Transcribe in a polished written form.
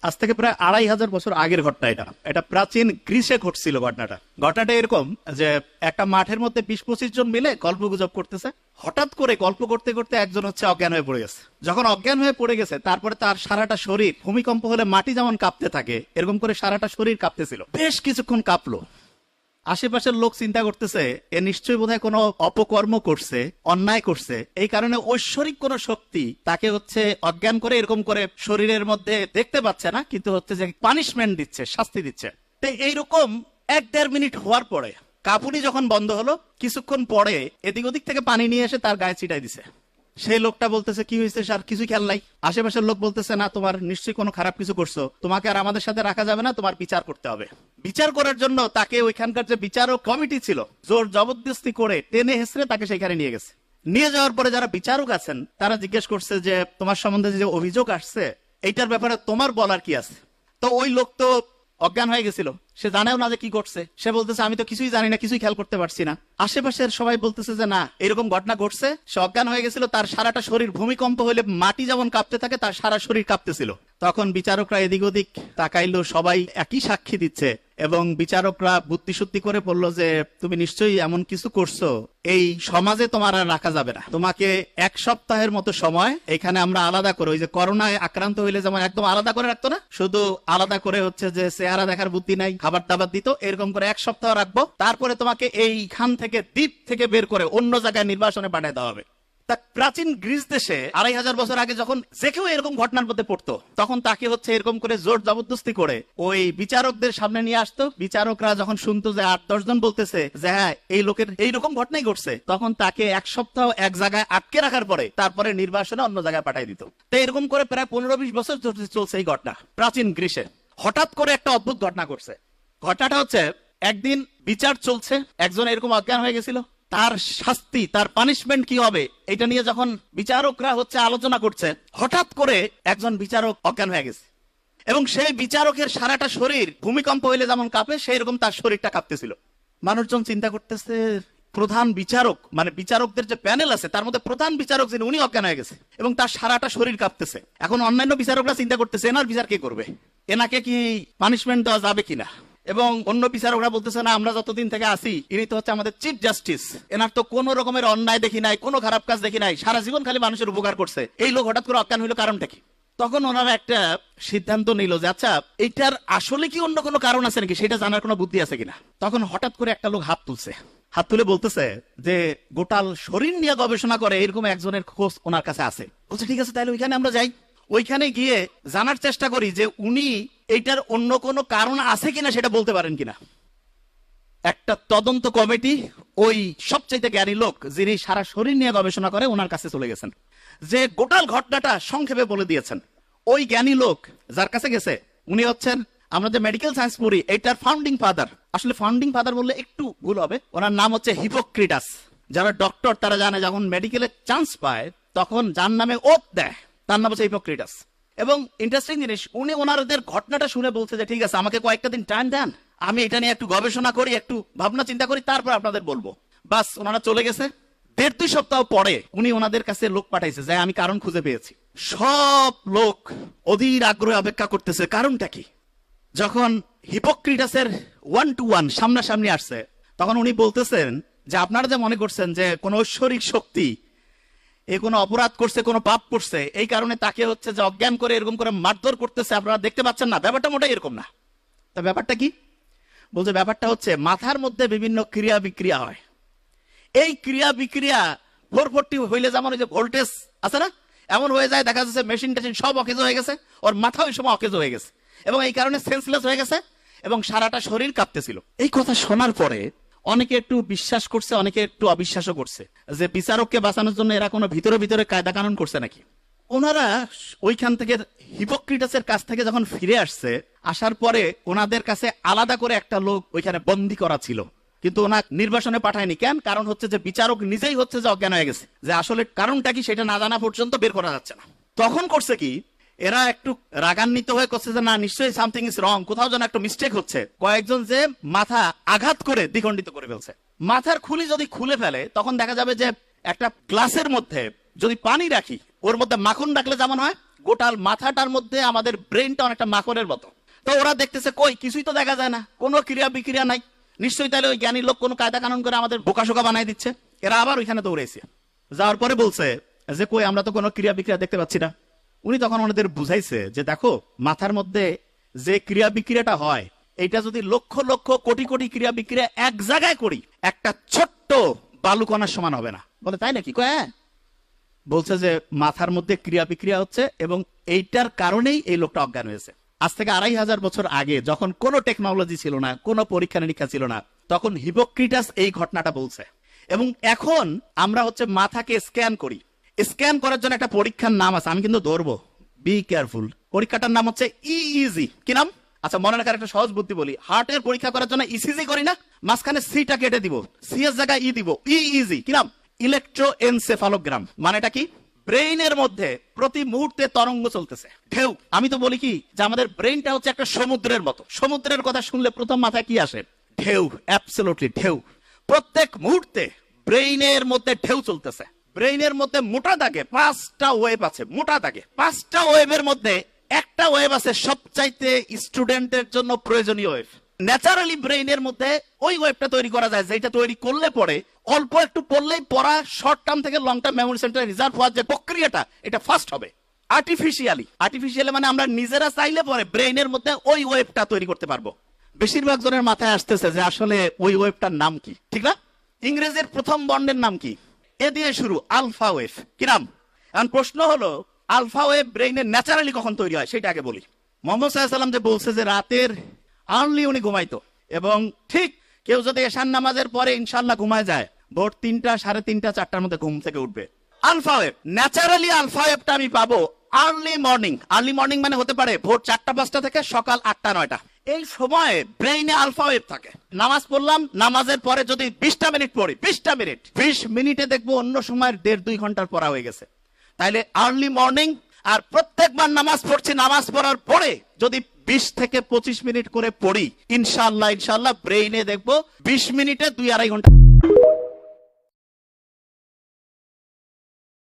আজ থেকে প্রায় 2500 বছর আগের ঘটনা। এটা প্রাচীন গ্রিসে ঘটছিল। ঘটনাটা এরকম যে একটা মাঠের মধ্যে 20-25 জন মিলে গল্প গুজব করতেছে। হঠাৎ করে গল্প করতে করতে একজন অজ্ঞান হয়ে পড়ে গেছে। যখন অজ্ঞান হয়ে পড়ে গেছে, তারপরে তার সারাটা শরীর, ভূমিকম্প হলে মাটি যেমন কাঁপতে থাকে এরকম করে সারাটা শরীর কাঁপতেছিল। বেশ কিছুক্ষণ কাঁপলো। আশেপাশের লোক চিন্তা করতেছে এ নিশ্চয়ই বোধহয় কোনো অপকর্ম করছে, অন্যায় করছে, এই কারণে ঐশ্বরিক কোন শক্তি তাকে অজ্ঞান করে এরকম করে শরীরের মধ্যে দেখতে পাচ্ছে না, কিন্তু যে পানিশমেন্ট দিচ্ছে, শাস্তি দিচ্ছে। তো এইরকম 1-1.5 মিনিট হওয়ার পরে কাঁপুনি যখন বন্ধ হলো, কিছুক্ষণ পরে এদিক ওদিক থেকে পানি নিয়ে এসে তার গায়ে ছিটাই দিছে। সেই লোকটা বলতেছে কি হয়েছে স্যার, কিছু খেয়াল নাই। আশেপাশের লোক বলতেছে না, তোমার নিশ্চয়ই কোনো খারাপ কিছু করছো, তোমাকে আর আমাদের সাথে রাখা যাবে না, তোমার বিচার করতে হবে। বিচার করার জন্য তাকে ওইখানকার যে বিচারক কমিটি ছিল জোর জবরদস্তি করে টেনে হেসড়ে তাকে সেখানে নিয়ে গেছে। নিয়ে যাওয়ার পরে যারা বিচারক আছেন তারা জিজ্ঞেস করছে যে তোমার সম্বন্ধে যে অভিযোগ আসছে এইটার ব্যাপারে তোমার বলার কি আছে। তো ওই লোক তো অজ্ঞান হয়ে গেছিল, সে জানেও না যে কি করছে। সে বলতেছে আমি তো কিছুই জানি না, কিছুই খেয়াল করতে পারছি না। আশেপাশের সবাই বলতেছে যে না, এরকম ঘটনা ঘটছে, সে অজ্ঞান হয়ে গেছিল, তার সারাটা শরীর ভূমিকম্প হলে মাটি যেমন কাঁপতে থাকে তার সারা শরীর কাঁপতেছিল। তখন বিচারকরা এদিক ওদিক তাকাইলো, সবাই একই সাক্ষী দিচ্ছে এবং বিচারকরা বুদ্ধি শুদ্ধি করে বললো যে তুমি নিশ্চয়ই এমন কিছু করছো, এই সমাজে তোমার আর রাখা যাবে না, তোমাকে 1 সপ্তাহের মতো সময় এখানে আমরা আলাদা করে, ওই যে করোনায় আক্রান্ত হইলে যেমন একদম আলাদা করে রাখতো না, শুধু আলাদা করে যে চেহারা দেখার বুদ্ধি নাই, খাবার দাবার দিত, এরকম করে 1 সপ্তাহ রাখবো, তারপরে তোমাকে এইখান থেকে দ্বীপ থেকে বের করে অন্য জায়গায় নির্বাসনে পাঠিয়ে দেওয়া হবে। তা প্রাচীন গ্রিস দেশে 2500 বছর আগে যখন যে কেউ এরকম ঘটনার মধ্যে পড়তো, তখন তাকে এরকম করে জোর জবরদস্তি করে ওই বিচারকদের সামনে নিয়ে আসতো। বিচারকরা যখন শুনতো যে 8-10 জন বলতেছে যে হ্যাঁ এই লোকের এইরকম ঘটনাই ঘটছে, তখন তাকে 1 সপ্তাহ এক জায়গায় আটকে রাখার পরে তারপরে নির্বাসনে অন্য জায়গায় পাঠিয়ে দিত। তো এরকম করে প্রায় 15-20 বছর চলছে এই ঘটনা প্রাচীন গ্রিসে। হঠাৎ করে একটা অদ্ভুত ঘটনা ঘটছে। ঘটনাটা একদিন বিচার চলছে, একজন এরকম অজ্ঞান হয়ে গেছিল, তার শাস্তি, তার পানিশমেন্ট কি হবে এটা নিয়ে যখন বিচারকরা আলোচনা করছে, হঠাৎ করে একজন বিচারক অজ্ঞান হয়ে গেছে এবং সেই বিচারকের সারাটা শরীর ভূমিকম্প হইলে যেমন কাঁপে সেই রকম তার শরীরটা কাঁপতেছিল। মানুষজন চিন্তা করতেছে প্রধান বিচারক, মানে বিচারকদের যে প্যানেল আছে তার মধ্যে প্রধান বিচারক যিনি, উনি অজ্ঞান হয়ে গেছে এবং তার সারাটা শরীর কাঁপতেছে। এখন অন্যান্য বিচারকরা চিন্তা করতেছে এনার বিচার কে করবে, এনাকে কি পানিশমেন্ট দেওয়া যাবে কিনা। এবং অন্য বিচারকরা বলতেছে না, আমরা যতদিন থেকে আসি ইনি তো আমাদের চিফ জাস্টিস, এনার তো কোনো রকমের অন্যায় দেখি নাই, কোনো খারাপ কাজ দেখি নাই, সারা জীবন খালি মানুষের উপকার করছে, এই লোক হঠাৎ করে অজ্ঞান হইলো, কারণটা কি। তখন ওনারা একটা সিদ্ধান্ত নিল যে আচ্ছা এইটার আসলে কি অন্য কোনো কারণ আছে নাকি, সেটা জানার কোনো বুদ্ধি আছে কিনা। তখন হঠাৎ করে একটা লোক হাত তুলে বলতেছে যে গোটাল শরীর নিয়ে গবেষণা করে এরকম একজনের খোঁজ ওনার কাছে আছে। বলছে ঠিক আছে, তাহলে ওইখানে আমরা যাই, ওইখানে গিয়ে জানার চেষ্টা করি যে উনি এইটার অন্য কোনো কারণ আছে কিনা সেটা বলতে পারেন কিনা। একটা তদন্ত কমিটি ওই সবচাইতে জ্ঞানী লোক যিনি সারা শরীর নিয়ে গবেষণা করে ওনার কাছে চলে গেছেন, যে গোটাল ঘটনাটা সংক্ষেপে বলে দিয়েছেন। ওই জ্ঞানী লোক যার কাছে গেছে উনি আমরা যে মেডিকেল সায়েন্স পড়ি এটার ফাউন্ডিং ফাদার, আসলে ফাউন্ডিং ফাদার বললে একটু ভুল হবে, ওনার নাম হিপোক্রেটাস। যারা ডক্টর তারা জানে যখন মেডিকেলের চান্স পায় তখন যার নামে ওত দেয় তার নাম হিপোক্রেটাস। এবং ইন্টারেস্টিং জিনিস, উনি ওনাদের ঘটনাটা শুনে বলছে যে ঠিক আছে আমাকে কয়েকটা দিন টাইম দেন, আমি এটা নিয়ে একটু গবেষণা করি, একটু ভাবনা চিন্তা করি, তারপর আপনাদের বলবো। বাস, ওনারা চলে গেছে। 1.5-2 সপ্তাহ পরে উনি ওনাদের কাছে লোক পাঠাইছে যে আমি কারণ খুঁজে পেয়েছি। সব লোক অধীর আগ্রহে অপেক্ষা করতেছে কারণটা কি। যখন হিপোক্রেটাসের 1-to-1 সামনাসামনি আসছে তখন উনি বলতেছেন যে আপনারা যে মনে করছেন যে কোন ঐশ্বরিক শক্তি এ কোনো অপরাধ করছে, কোনো পাপ করছে, এই কারণে তাকে যে অজ্ঞান করে এরকম করে মারধর করতেছে, আপনারা দেখতে পাচ্ছেন না, ব্যাপারটা মোটেই এরকম না। তা ব্যাপারটা কি? বলছে ব্যাপারটা মাথার মধ্যে বিভিন্ন ক্রিয়া বিক্রিয়া হয়। এই ক্রিয়া বিক্রিয়া 440 হইলে যেমন ওই যে ভোল্টেজ আছে না, এমন হয়ে যায়, দেখা যাচ্ছে মেশিন টেশিন সব অকেজ হয়ে গেছে, ওর মাথা ওই সময় অকেজ হয়ে গেছে এবং এই কারণে সেন্সলেস হয়ে গেছে এবং সারাটা শরীর কাঁপতেছিল। এই কথা শোনার পরে অনেকে একটু বিশ্বাস করছে, অনেকে একটু অবিশ্বাসও করছে যে বিচারককে বাঁচানোর জন্য এরা কোনো ভিতরে ভিতরে কায়দা কানুন করছে নাকি। ওনারা ওইখান থেকে হিপোক্রেটাসের কাছ থেকে যখন ফিরে আসছে, আসার পরে ওনাদের কাছে আলাদা করে একটা লোক ওইখানে বন্দী করা ছিল, কিন্তু ওনার নির্বাসনে পাঠায়নি। কেন? কারণ যে বিচারক নিজেই যে অজ্ঞান হয়ে গেছে, যে আসলে কারণটা কি সেটা না জানা পর্যন্ত বের করা যাচ্ছে না। তখন করছে কি, এরা একটু রাগান্বিত হয়ে করছে যে না, নিশ্চয়ই সামথিং ইজ রং, কোথাও যেন একটা মিস্টেক হচ্ছে। কয়েকজন যে মাথা আঘাত করে দ্বিখণ্ডিত করে ফেলছে। মাথার খুলি যদি খুলে ফেলে তখন দেখা যাবে যে একটা গ্লাসের মধ্যে যদি পানি রাখি, ওর মধ্যে মাখন রাখলে যেমন হয় গোটাল মাথাটার মধ্যে আমাদের ব্রেনটা অনেকটা মাকড়ের মতো। তো ওরা দেখতেছে কই কিছুই তো দেখা যায় না, কোনো ক্রিয়া বিক্রিয়া নাই, নিশ্চয়ই তাহলে ওই জ্ঞানী লোক কোনো কায়দা কানুন করে আমাদের বোকাশোকা বানাই দিচ্ছে। এরা আবার ওইখানে দৌড়েছে, যাওয়ার পরে বলছে যে কই আমরা তো কোনো ক্রিয়া বিক্রিয়া দেখতে পাচ্ছি না। উনি তখন ওনাদের বুঝাইছে যে দেখো মাথার মধ্যে যে ক্রিয়া বিক্রিয়াটা হয় এটা যদি লক্ষ লক্ষ কোটি কোটি ক্রিয়া বিক্রিয়া এক জায়গায় করি একটা ছোট্ট বালুকণার সমান হবে না। বলে তাই নাকি? কয় হ্যাঁ। বলছে যে মাথার মধ্যে ক্রিয়া বিক্রিয়া হচ্ছে এবং এইটার কারণেই এই লোকটা অজ্ঞান হয়েছে। আজ থেকে 2500 বছর আগে যখন কোনো টেকনোলজি ছিল না, কোনো পরীক্ষা নিরীক্ষা ছিল না, তখন হিপোক্রেটাস এই ঘটনাটা বলছে। এবং এখন আমরা হচ্ছে মাথাকে স্ক্যান করি। স্ক্যান করার জন্য একটা পরীক্ষার নাম আছে, আমি কিন্তু ধরবো, বি কেয়ারফুল। পরীক্ষাটার নাম হচ্ছে ইইজি। কি নাম? আচ্ছা মনে রাখার একটা সহজ বুদ্ধি বলি, হার্টের পরীক্ষা করার জন্য ইসিজি করি না, মাঝখানে সিটা কেটে দিব, সি এর জায়গায় ই দিব, ইইজি। কি নাম? ইলেকট্রোএনসেফালোগ্রাম। মানেটা কি? ব্রেইনের মধ্যে প্রতি মুহূর্তে তরঙ্গ চলতেছে, ঢেউ। আমি তো বলি কি যে আমাদের ব্রেইনটা হচ্ছে একটা সমুদ্রের মতো। সমুদ্রের কথা শুনলে প্রথম মাথায় কি আসে? ঢেউ। অ্যাবসলিউটলি ঢেউ। প্রত্যেক মুহূর্তে ব্রেইনের মধ্যে ঢেউ চলতেছে। ব্রেইনের মধ্যে মোটা দাগে 5টা ওয়েভ আছে, মোটা দাগে 5টা ওয়েভের মধ্যে একটা ওয়েভ আছে সবচাইতে স্টুডেন্টের জন্য প্রয়োজনীয় ওয়েভ। ন্যাচারালি ব্রেইনের মধ্যে ওই ওয়েভটা তৈরি করা যায়, যেটা তৈরি করলে পরে অল্প একটু পড়লেই পড়া শর্ট টার্ম থেকে লং টার্ম মেমোরি সেন্টারে রিজার্ভ হওয়ার যে প্রক্রিয়াটা, এটা ফাস্ট হবে। আর্টিফিশিয়ালি মানে আমরা নিজেরা চাইলে পরে ব্রেইনের মধ্যে ওই ওয়েভটা তৈরি করতে পারবো। বেশিরভাগ জনের মাথায় আসতেছে যে আসলে ওই ওয়েভটার নাম কি, ঠিক না? ইংরেজির প্রথম বর্ণের নাম কি? এ দিয়ে শুরু, আলফা ওয়েভ। কি নাম? এখন প্রশ্ন হলো আলফা ওয়েভ ব্রেইনে ন্যাচারালি কখন তৈরি হয় সেটা আগে বলি। মোহাম্মদ সাল্লাল্লাহু আলাইহি ওয়াসাল্লাম যে বলছে যে রাতের আর্লি উনি ঘুমাইতো, এবং ঠিক কেউ যদি এশার নামাজের পরে ইনশাআল্লাহ ঘুমায় যায়, ভোর 3টা, 3:30, 4টার মধ্যে ঘুম থেকে উঠবে। আলফা ওয়েভ, ন্যাচারালি আলফা ওয়েভটা আমি পাবো আর্লি মর্নিং। আর্লি মর্নিং মানে হতে পারে ভোর 4টা 5টা থেকে সকাল 8টা 9টা। এই সময়ে ব্রেইনে আলফা ওয়েভ থাকে। নামাজ পড়লাম, নামাজের পরে যদি 20টা মিনিট পড়ি, 20টা মিনিট, 20 মিনিটে দেখবো অন্য সময়ের 1.5-2 ঘন্টার পড়া হয়ে গেছে। তাইলে আর্লি মর্নিং। আর প্রত্যেকবার নামাজ পড়ছি, নামাজ পড়ার পরে যদি 20 থেকে 25 মিনিট করে পড়ি, ইনশাআল্লাহ ব্রেইনে দেখবো 20 মিনিটে 2-2.5 ঘন্টা